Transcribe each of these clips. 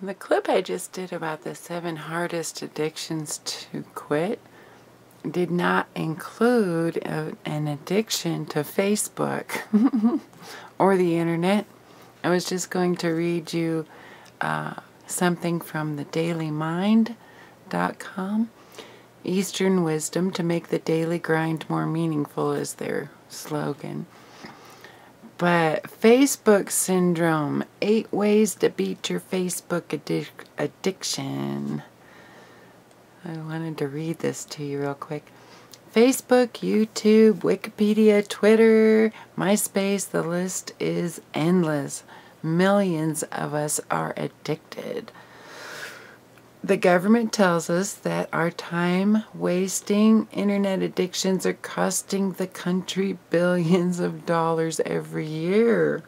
The clip I just did about the 7 hardest addictions to quit did not include an addiction to Facebook or the internet. I was just going to read you something from the dailymind.com. Eastern wisdom to make the daily grind more meaningful is their slogan. But Facebook syndrome, 8 ways to beat your Facebook addiction. I wanted to read this to you real quick. Facebook, YouTube, Wikipedia, Twitter, MySpace, the list is endless. Millions of us are addicted. The government tells us that our time-wasting internet addictions are costing the country billions of dollars every year.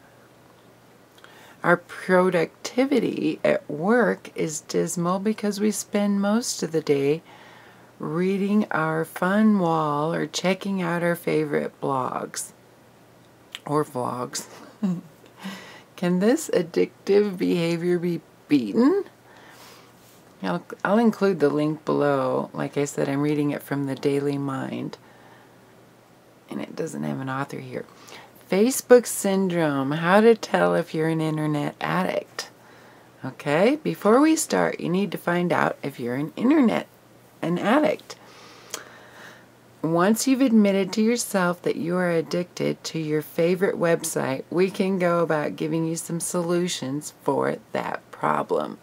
Our productivity at work is dismal because we spend most of the day reading our fun wall or checking out our favorite blogs or vlogs. Can this addictive behavior be beaten? I'll include the link below. Like I said, I'm reading it from the Daily Mind, and it doesn't have an author here. Facebook syndrome, how to tell if you're an internet addict. Okay, before we start, you need to find out if you're an addict. Once you've admitted to yourself that you are addicted to your favorite website, we can go about giving you some solutions for that problem.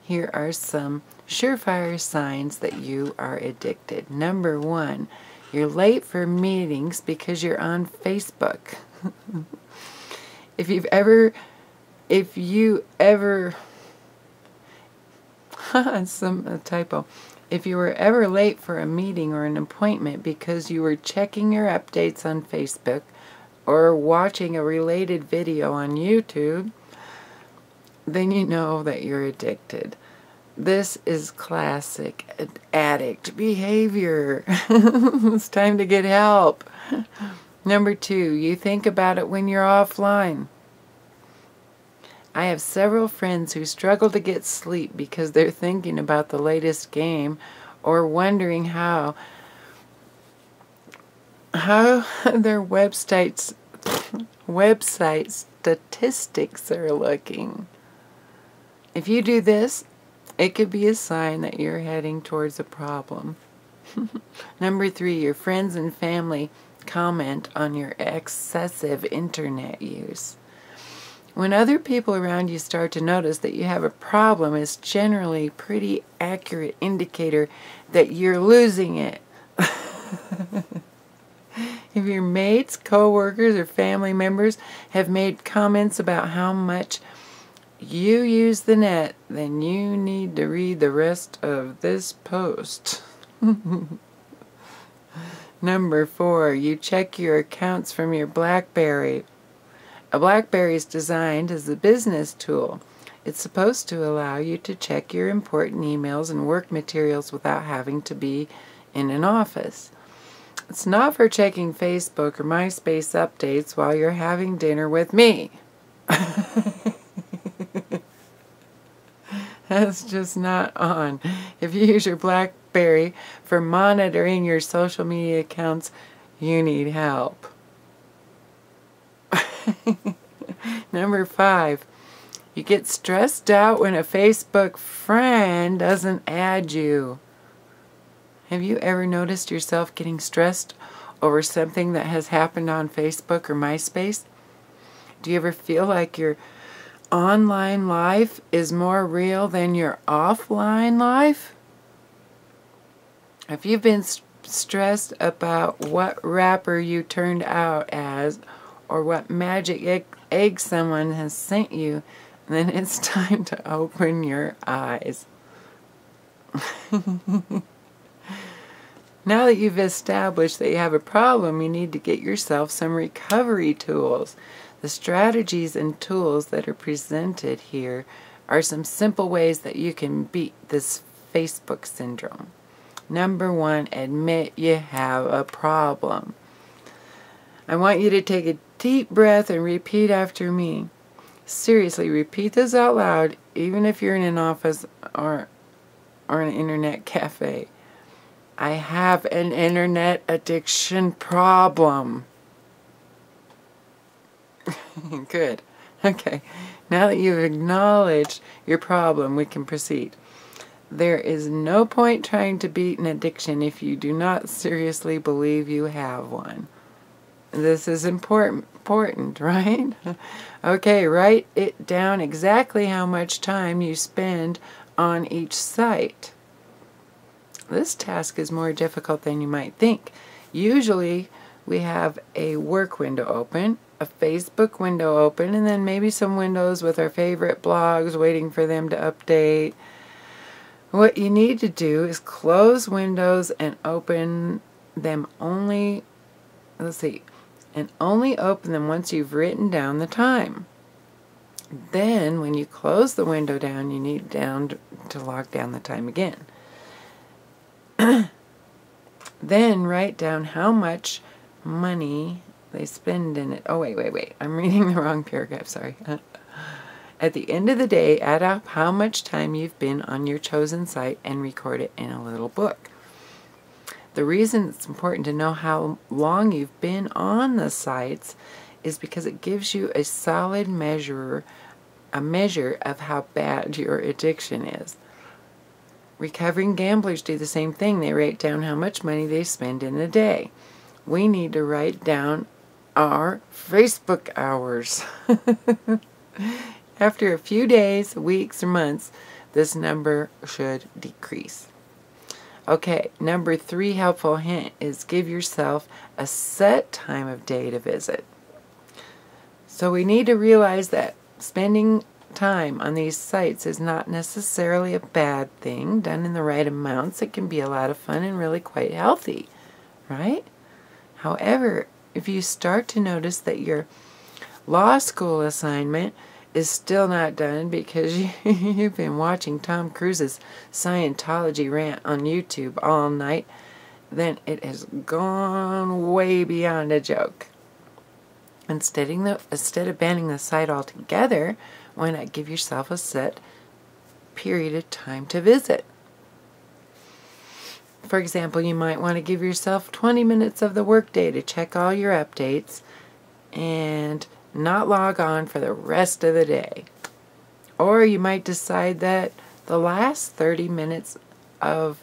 Here are some surefire signs that you are addicted. Number 1, you're late for meetings because you're on Facebook. If you ever, a typo. If you were ever late for a meeting or an appointment because you were checking your updates on Facebook or watching a related video on YouTube, then you know that you're addicted. This is classic addict behavior. It's time to get help. Number 2, you think about it when you're offline. I have several friends who struggle to get sleep because they're thinking about the latest game or wondering how their website statistics are looking. If you do this, it could be a sign that you're heading towards a problem. Number 3, your friends and family comment on your excessive internet use. When other people around you start to notice that you have a problem, it's generally a pretty accurate indicator that you're losing it. If your mates, co-workers, or family members have made comments about how much you use the net, then you need to read the rest of this post. Number 4, you check your accounts from your BlackBerry. A BlackBerry is designed as a business tool. It's supposed to allow you to check your important emails and work materials without having to be in an office. It's not for checking Facebook or MySpace updates while you're having dinner with me. That's just not on. If you use your BlackBerry for monitoring your social media accounts, you need help. Number 5, you get stressed out when a Facebook friend doesn't add you. Have you ever noticed yourself getting stressed over something that has happened on Facebook or MySpace? Do you ever feel like your online life is more real than your offline life? If you've been stressed about what rapper you turned out as or what magic egg someone has sent you, then it's time to open your eyes. Now that you've established that you have a problem, you need to get yourself some recovery tools. The strategies and tools that are presented here are some simple ways that you can beat this Facebook syndrome. Number 1, admit you have a problem. I want you to take a deep breath and repeat after me. Seriously, repeat this out loud, even if you're in an office or an internet cafe. I have an internet addiction problem. Good. Okay. Now that you've acknowledged your problem, we can proceed. There is no point trying to beat an addiction if you do not seriously believe you have one. This is important, right? Okay, write it down exactly how much time you spend on each site. This task is more difficult than you might think. Usually, we have a work window open, a Facebook window open, and then maybe some windows with our favorite blogs waiting for them to update. What you need to do is close windows and open them only, and only open them once you've written down the time. Then, when you close the window down, you need to lock down the time again. Then write down how much money they spend in it. Oh, wait. I'm reading the wrong paragraph, sorry. At the end of the day, add up how much time you've been on your chosen site and record it in a little book. The reason it's important to know how long you've been on the sites is because it gives you a solid measure of how bad your addiction is. Recovering gamblers do the same thing. They write down how much money they spend in a day. We need to write down our Facebook hours. After a few days, weeks, or months, this number should decrease. Okay, number 3 helpful hint is give yourself a set time of day to visit. So we need to realize that spending time on these sites is not necessarily a bad thing. Done in the right amounts, it can be a lot of fun and really quite healthy, right? However, if you start to notice that your law school assignment is still not done because you've been watching Tom Cruise's Scientology rant on YouTube all night, then it has gone way beyond a joke. Instead of banning the site altogether, why not give yourself a set period of time to visit? For example, you might want to give yourself 20 minutes of the workday to check all your updates and not log on for the rest of the day. Or you might decide that the last 30 minutes of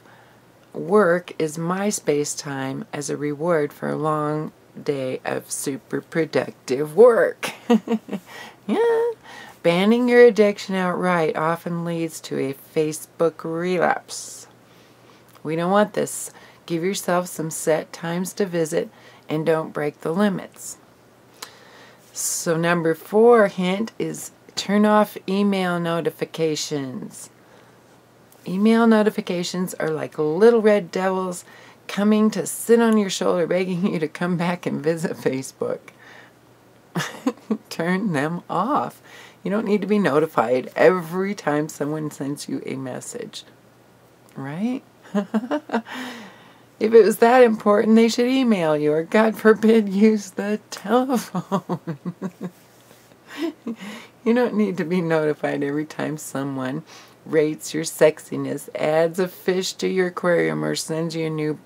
work is MySpace time as a reward for a long day of super productive work. Yeah. Banning your addiction outright often leads to a Facebook relapse. We don't want this. Give yourself some set times to visit and don't break the limits. So number 4 hint is turn off email notifications. Email notifications are like little red devils coming to sit on your shoulder begging you to come back and visit Facebook. Turn them off. You don't need to be notified every time someone sends you a message. Right? If it was that important, they should email you, or God forbid, use the telephone. You don't need to be notified every time someone rates your sexiness, adds a fish to your aquarium, or sends you a new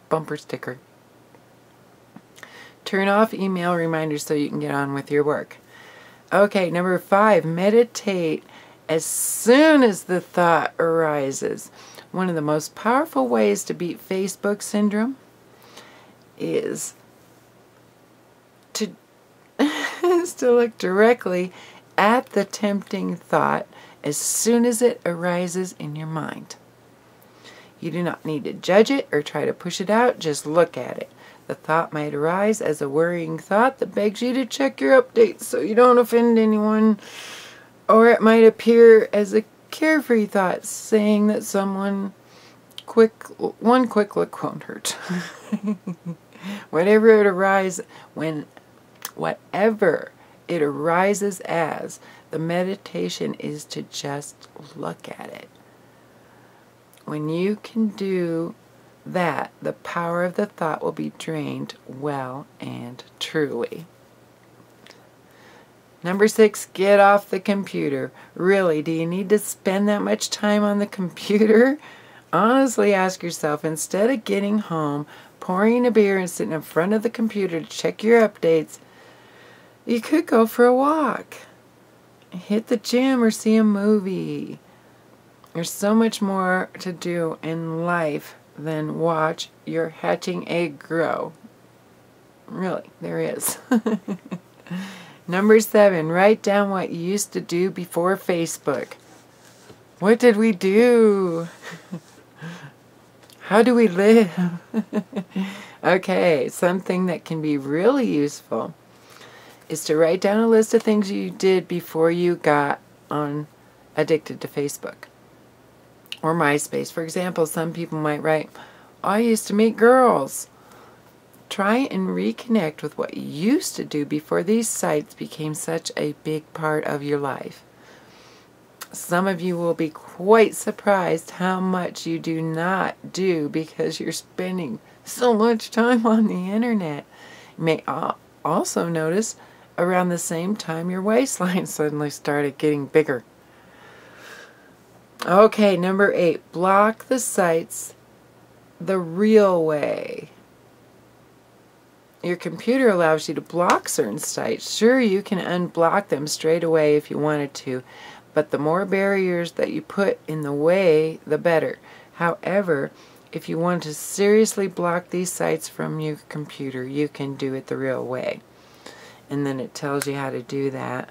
bumper sticker. Turn off email reminders so you can get on with your work. Okay, number 5, meditate as soon as the thought arises. One of the most powerful ways to beat Facebook syndrome is to look directly at the tempting thought as soon as it arises in your mind. You do not need to judge it or try to push it out, just look at it. The thought might arise as a worrying thought that begs you to check your updates so you don't offend anyone, or it might appear as a carefree thought saying that one quick look won't hurt. Whatever it arises as, the meditation is to just look at it. When you can do that, the power of the thought will be drained well and truly. Number 6, get off the computer. Really, do you need to spend that much time on the computer? Honestly, ask yourself, instead of getting home, pouring a beer and sitting in front of the computer to check your updates, you could go for a walk. Hit the gym or see a movie. There's so much more to do in life than watch your hatching egg grow. Really, there is. Number 7, write down what you used to do before Facebook. What did we do? How do we live? Okay, something that can be really useful is to write down a list of things you did before you got addicted to Facebook or MySpace. For example, some people might write, I used to meet girls. Try and reconnect with what you used to do before these sites became such a big part of your life. Some of you will be quite surprised how much you do not do because you're spending so much time on the internet. You may also notice around the same time your waistline suddenly started getting bigger. Okay, number 8, block the sites the real way. Your computer allows you to block certain sites. Sure, you can unblock them straight away if you wanted to, but the more barriers that you put in the way, the better. However, if you want to seriously block these sites from your computer, you can do it the real way. And then it tells you how to do that.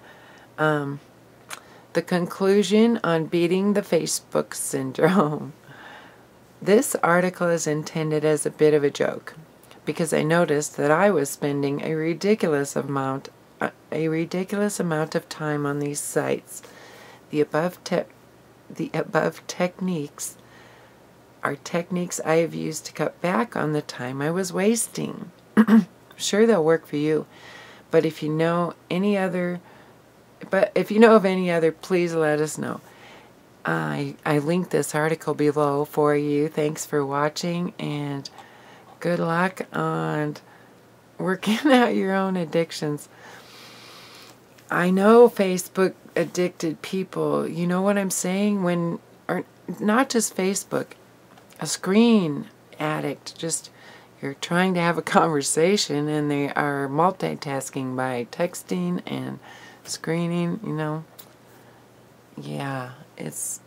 The conclusion on beating the Facebook syndrome. This article is intended as a bit of a joke, because I noticed that I was spending a ridiculous amount of time on these sites. The above techniques are techniques I have used to cut back on the time I was wasting. Sure, they'll work for you, but if you know of any other, please let us know. I linked this article below for you. Thanks for watching, and good luck on working out your own addictions. I know Facebook addicted people. You know what I'm saying? Or not just Facebook, a screen addict. Just you're trying to have a conversation and they are multitasking by texting and screening, you know. Yeah, it's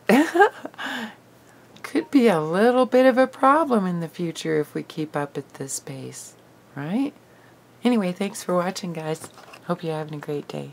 could be a little bit of a problem in the future if we keep up at this pace, right? Anyway, thanks for watching, guys. Hope you're having a great day.